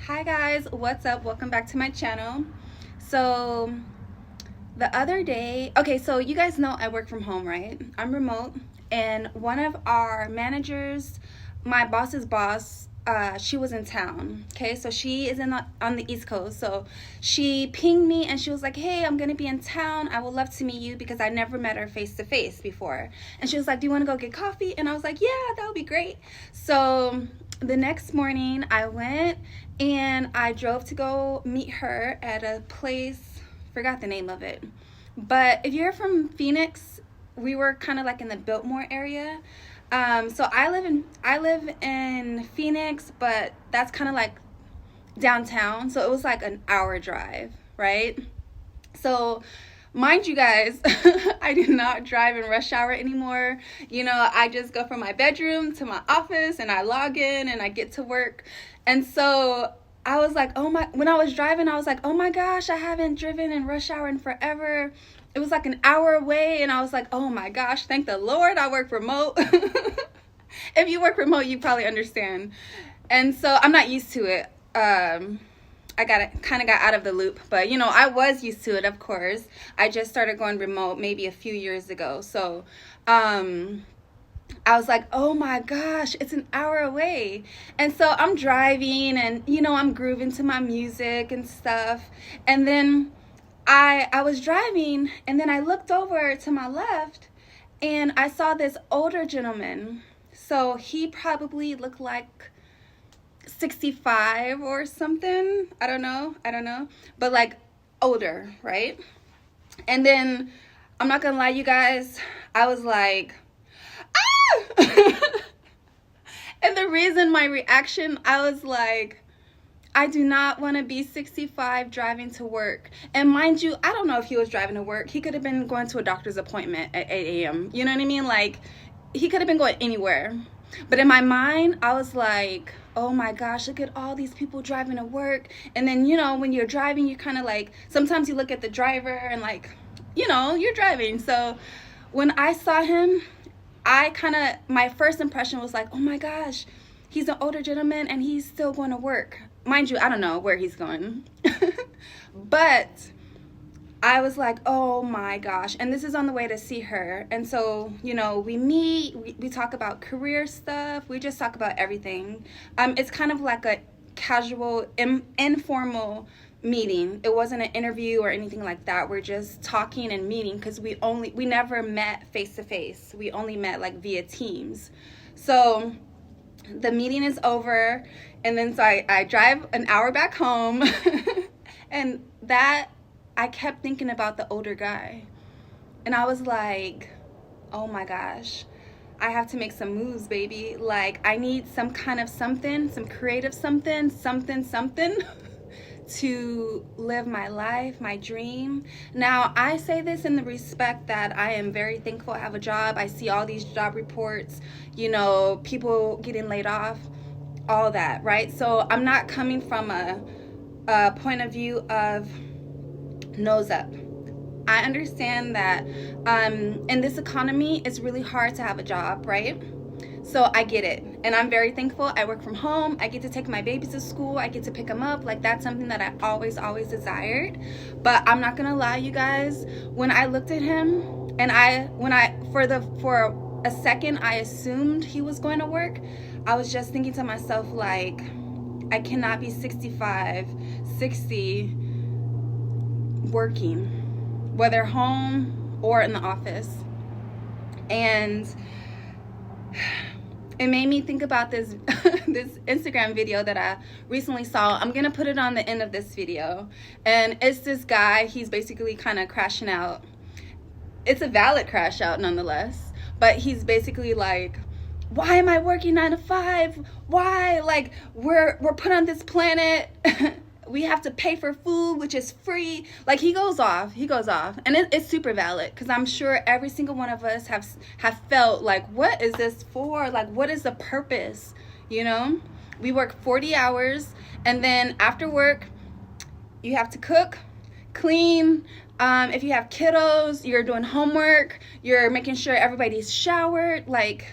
Hi guys, what's up? Welcome back to my channel. So the other day, okay, so you guys know I work from home, right? I'm remote, and one of our managers, my boss's boss, she was in town. Okay, so she is on the East Coast. So she pinged me and she was like, "Hey, I'm gonna be in town. I would love to meet you because I never met her face to face before." And she was like, "Do you want to go get coffee?" And I was like, "Yeah, that would be great." So the next morning, I went and I drove to go meet her at a place. Forgot the name of it, but if you're from Phoenix, we were kind of like in the Biltmore area. So I live in Phoenix, but that's kind of like downtown. So it was like an hour drive, right? So mind you guys, I do not drive in rush hour anymore. I just go from my bedroom to my office and I log in and I get to work. And so I was like, when I was driving, I was like, oh my gosh, I haven't driven in rush hour in forever. It was like an hour away, and I was like, oh my gosh, thank the Lord I work remote. If you work remote, you probably understand. And so I'm not used to it. I kind of got out of the loop, but I was used to it, of course. I just started going remote maybe a few years ago. So I was like, oh my gosh, it's an hour away. And so I'm driving and, I'm grooving to my music and stuff. And then I was driving and then I looked over to my left and I saw this older gentleman. So he probably looked like 65 or something. I don't know. But like older, right? And then I'm not gonna lie, you guys, I was like, ah! And the reason my reaction, I was like, I do not want to be 65 driving to work. And mind you, I don't know if he was driving to work. He could have been going to a doctor's appointment at 8 a.m. You know what I mean? Like, he could have been going anywhere. But in my mind, I was like, oh my gosh, look at all these people driving to work. And then, when you're driving, you kind of like, sometimes you look at the driver and like, you're driving. So when I saw him, my first impression was like, oh my gosh, he's an older gentleman and he's still going to work. Mind you, I don't know where he's going. But I was like, oh my gosh. And this is on the way to see her. And so, we meet, we talk about career stuff. We just talk about everything. It's kind of like a casual, informal meeting. It wasn't an interview or anything like that. We're just talking and meeting because we never met face to face. We only met like via Teams. So the meeting is over. And then so I drive an hour back home. And I kept thinking about the older guy. And I was like, oh my gosh, I have to make some moves, baby. Like, I need some kind of something, some creative something to live my life, my dream. Now, I say this in the respect that I am very thankful I have a job. I see all these job reports, people getting laid off, all that, right? So I'm not coming from a point of view of nose up. I understand that in this economy, it's really hard to have a job, right? So I get it. And I'm very thankful. I work from home. I get to take my babies to school. I get to pick them up. Like, that's something that I always desired. But I'm not going to lie, you guys. When I looked at him and for a second, I assumed he was going to work. I was just thinking to myself, like, I cannot be 65, 60 working, whether home or in the office. And it made me think about this this Instagram video that I recently saw. I'm gonna put it on the end of this video, and it's this guy. He's basically kind of crashing out. It's a valid crash out nonetheless, but he's basically like, why am I working 9 to 5? Why? Like, we're put on this planet. We have to pay for food, which is free. Like, he goes off, and it's super valid, because I'm sure every single one of us have felt like, what is this for? Like, what is the purpose? We work 40 hours, and then after work, you have to cook, clean. If you have kiddos, you're doing homework, you're making sure everybody's showered. Like,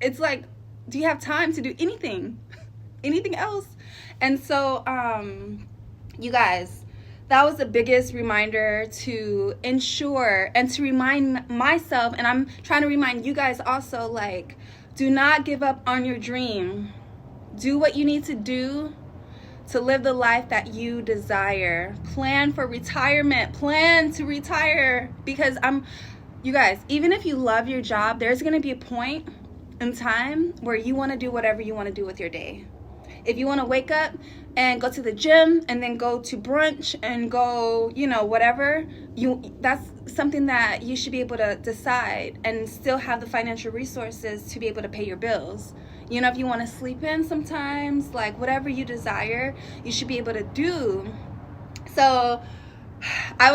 it's like, do you have time to do anything else? And so, you guys, that was the biggest reminder to ensure and to remind myself, and I'm trying to remind you guys also, like, do not give up on your dream. Do what you need to do to live the life that you desire. Plan for retirement. Plan to retire. Because you guys, even if you love your job, there's going to be a point in time where you want to do whatever you want to do with your day. If you want to wake up and go to the gym and then go to brunch and go, whatever, that's something that you should be able to decide and still have the financial resources to be able to pay your bills. If you want to sleep in sometimes, like whatever you desire, you should be able to do. So I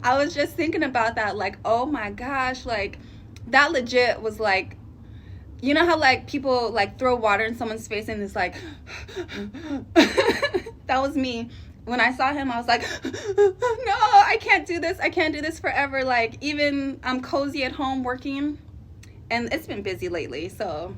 was just thinking about that, like, oh my gosh, like that legit was like, you know how like people like throw water in someone's face and it's like, that was me. When I saw him, I was like, no, I can't do this. I can't do this forever. Like, even I'm cozy at home working, and it's been busy lately, so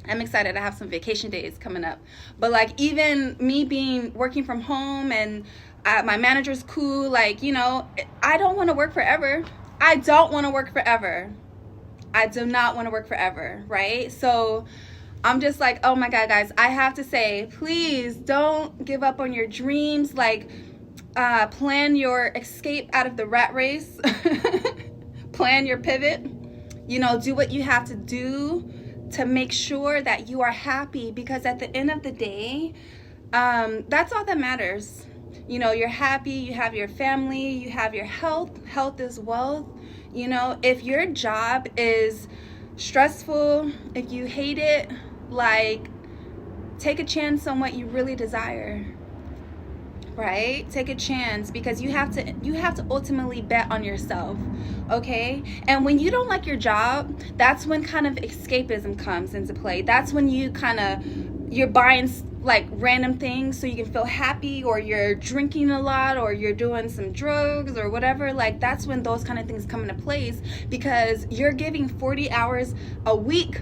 I'm excited to have some vacation days coming up. But like, even me working from home, and my manager's cool, like, I don't want to work forever. I don't want to work forever. I do not want to work forever, right? So I'm just like, oh my God, guys, I have to say, please don't give up on your dreams. Like, plan your escape out of the rat race. Plan your pivot. Do what you have to do to make sure that you are happy, because at the end of the day, that's all that matters. You're happy, you have your family, you have your health. Health is wealth. If your job is stressful, if you hate it, like, take a chance on what you really desire, right? Take a chance, because you have to ultimately bet on yourself, okay? And when you don't like your job, that's when kind of escapism comes into play. That's when you're buying like random things so you can feel happy, or you're drinking a lot, or you're doing some drugs or whatever. Like, that's when those kind of things come into place, because you're giving 40 hours a week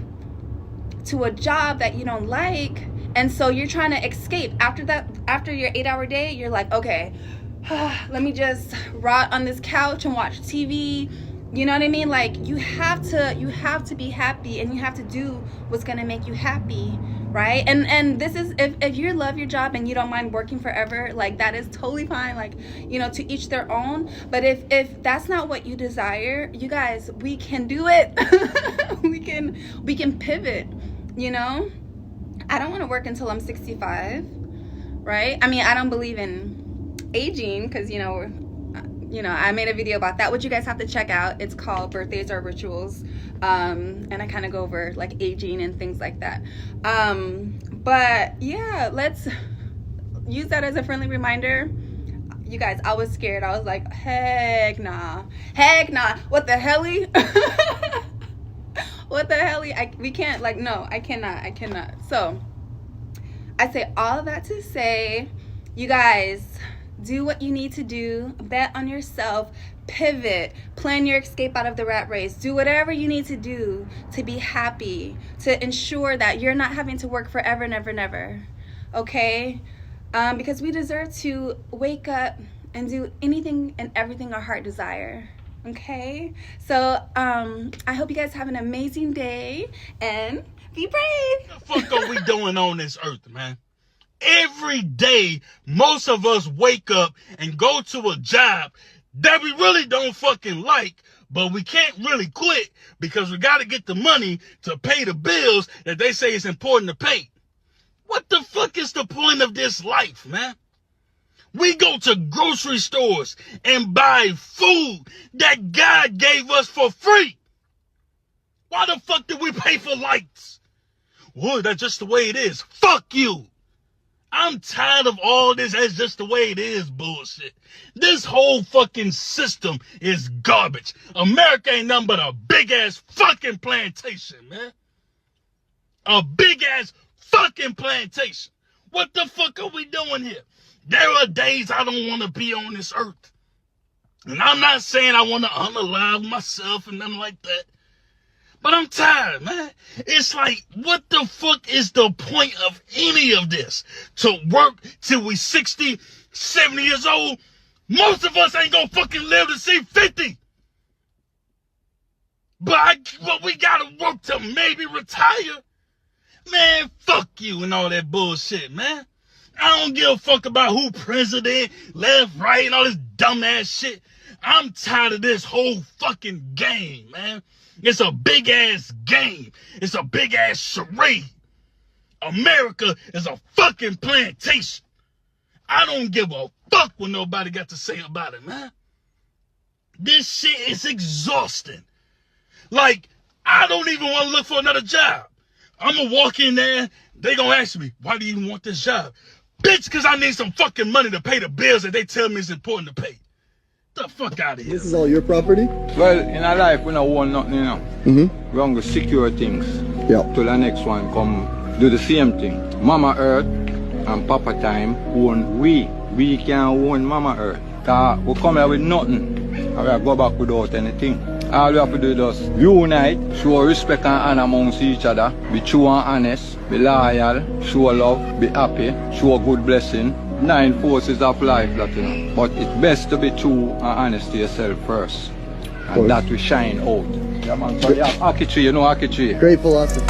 to a job that you don't like. And so you're trying to escape. After your 8-hour day, you're like, okay, let me just rot on this couch and watch TV. You know what I mean? Like, you have to be happy, and you have to do what's gonna make you happy, right? And this is, if you love your job and you don't mind working forever, like, that is totally fine. Like, to each their own. But if that's not what you desire, you guys, we can do it. we can pivot. I don't want to work until I'm 65, right? I mean, I don't believe in aging, because I made a video about that, which you guys have to check out. It's called Birthdays Are Rituals, and I kind of go over like aging and things like that. But yeah, let's use that as a friendly reminder. You guys, I was scared. I was like, heck nah, what the helly? What the helly? We can't, like, no, I cannot. So I say all of that to say, you guys, do what you need to do. Bet on yourself. Pivot. Plan your escape out of the rat race. Do whatever you need to do to be happy, to ensure that you're not having to work forever, never. Okay? Because we deserve to wake up and do anything and everything our heart desire. Okay? So, I hope you guys have an amazing day, and be brave. What the fuck are we doing on this earth, man? Every day, most of us wake up and go to a job that we really don't fucking like, but we can't really quit because we got to get the money to pay the bills that they say is important to pay. What the fuck is the point of this life, man? We go to grocery stores and buy food that God gave us for free. Why the fuck did we pay for lights? Well, that's just the way it is. Fuck you. I'm tired of all this "that's just the way it is" bullshit. This whole fucking system is garbage. America ain't nothing but a big ass fucking plantation, man. A big ass fucking plantation. What the fuck are we doing here? There are days I don't want to be on this earth. And I'm not saying I want to unalive myself and nothing like that. But I'm tired, man. It's like, what the fuck is the point of any of this? To work till we 60, 70 years old? Most of us ain't gonna fucking live to see 50. But we gotta work to maybe retire. Man, fuck you and all that bullshit, man. I don't give a fuck about who president, left, right, and all this dumbass shit. I'm tired of this whole fucking game, man. It's a big ass game. It's a big ass charade. America is a fucking plantation. I don't give a fuck what nobody got to say about it, man. This shit is exhausting. Like, I don't even want to look for another job. I'm gonna walk in there, they gonna ask me, why do you want this job? Bitch, because I need some fucking money to pay the bills that they tell me is important to pay. The fuck out of here. This is all your property? Well, in our life, we don't own nothing, you know. Mm-hmm. We're going to secure things. Yeah. Till the next one come do the same thing. Mama Earth and Papa Time own we. We can't own Mama Earth. Cause we come here with nothing. And we go back without anything. All we have to do is just unite, show respect and honor amongst each other, be true and honest, be loyal, show love, be happy, show good blessing. 9 forces of life, that you know. But it's best to be true and honest to yourself first. And that will shine out. Yeah, man. So you have Akichi, you know Akichi. Great philosophy.